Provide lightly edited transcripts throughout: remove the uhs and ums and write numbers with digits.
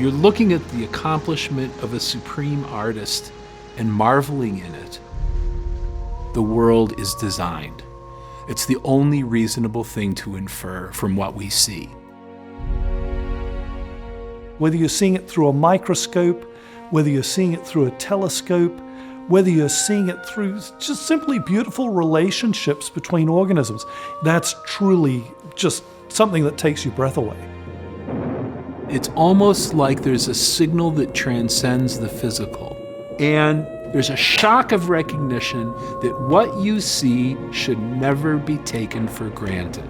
you're looking at the accomplishment of a supreme artist and marveling in it. The world is designed. It's the only reasonable thing to infer from what we see. Whether you're seeing it through a microscope, whether you're seeing it through a telescope, whether you're seeing it through just simply beautiful relationships between organisms, that's truly just something that takes your breath away. It's almost like there's a signal that transcends the physical. And there's a shock of recognition that what you see should never be taken for granted.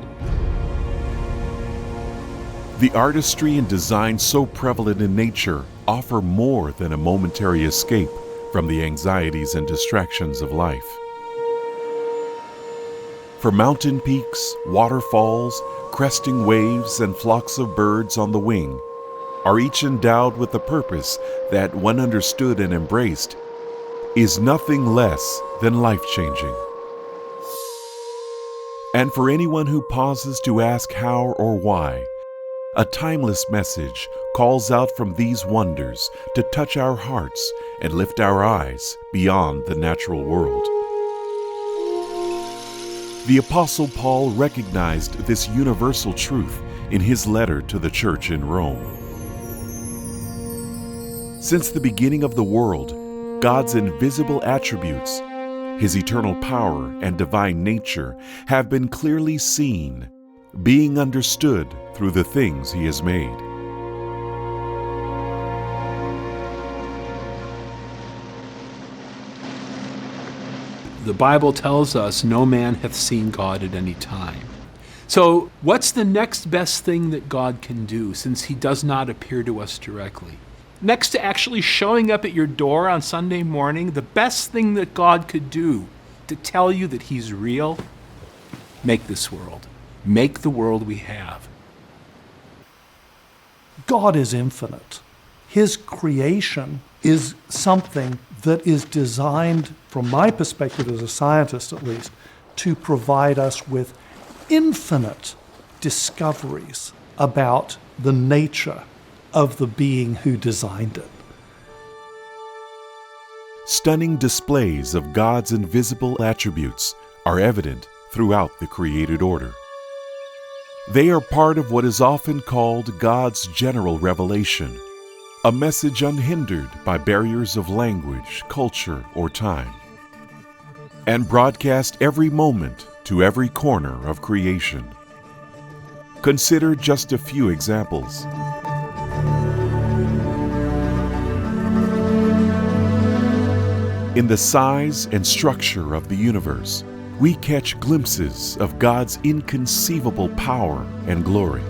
The artistry and design so prevalent in nature offer more than a momentary escape from the anxieties and distractions of life. For mountain peaks, waterfalls, cresting waves, and flocks of birds on the wing are each endowed with a purpose that, when understood and embraced, is nothing less than life-changing. And for anyone who pauses to ask how or why, a timeless message calls out from these wonders to touch our hearts and lift our eyes beyond the natural world. The Apostle Paul recognized this universal truth in his letter to the church in Rome. Since the beginning of the world, God's invisible attributes, His eternal power and divine nature, have been clearly seen, being understood through the things He has made. The Bible tells us no man hath seen God at any time. So what's the next best thing that God can do, since He does not appear to us directly? Next to actually showing up at your door on Sunday morning, the best thing that God could do to tell you that He's real, make this world. Make the world we have. God is infinite. His creation is something that is designed, from my perspective as a scientist at least, to provide us with infinite discoveries about the nature of the being who designed it. Stunning displays of God's invisible attributes are evident throughout the created order. They are part of what is often called God's general revelation, a message unhindered by barriers of language, culture, or time, and broadcast every moment to every corner of creation. Consider just a few examples. In the size and structure of the universe, we catch glimpses of God's inconceivable power and glory.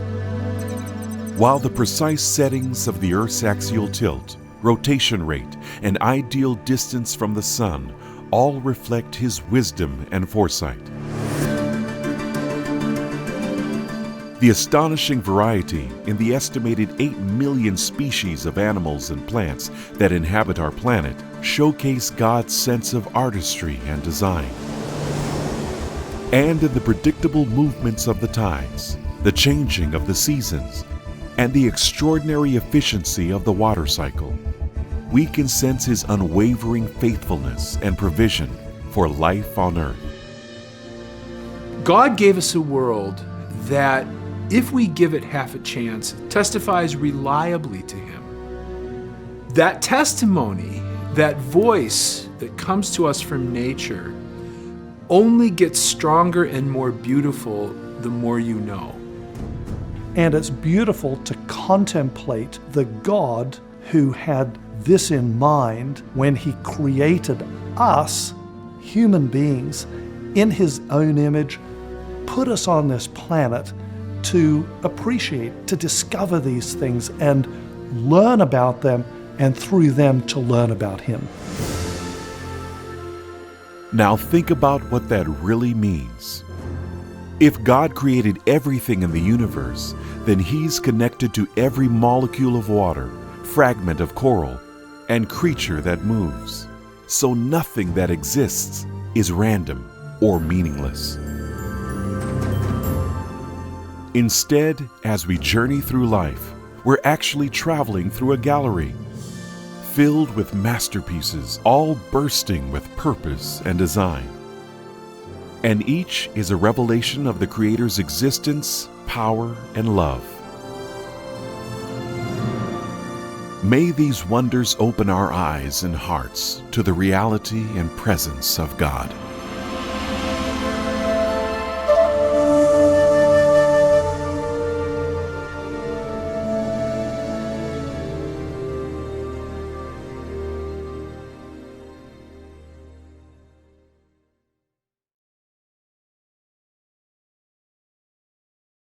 While the precise settings of the Earth's axial tilt, rotation rate, and ideal distance from the Sun all reflect His wisdom and foresight. The astonishing variety in the estimated 8 million species of animals and plants that inhabit our planet showcase God's sense of artistry and design. And in the predictable movements of the tides, the changing of the seasons, and the extraordinary efficiency of the water cycle, we can sense His unwavering faithfulness and provision for life on earth. God gave us a world that, if we give it half a chance, testifies reliably to Him. That testimony, that voice that comes to us from nature, only gets stronger and more beautiful the more you know. And it's beautiful to contemplate the God who had this in mind when He created us, human beings, in His own image, put us on this planet to appreciate, to discover these things and learn about them, and through them to learn about Him. Now think about what that really means. If God created everything in the universe, then He's connected to every molecule of water, fragment of coral, and creature that moves. So nothing that exists is random or meaningless. Instead, as we journey through life, we're actually traveling through a gallery filled with masterpieces, all bursting with purpose and design. And each is a revelation of the Creator's existence, power, and love. May these wonders open our eyes and hearts to the reality and presence of God.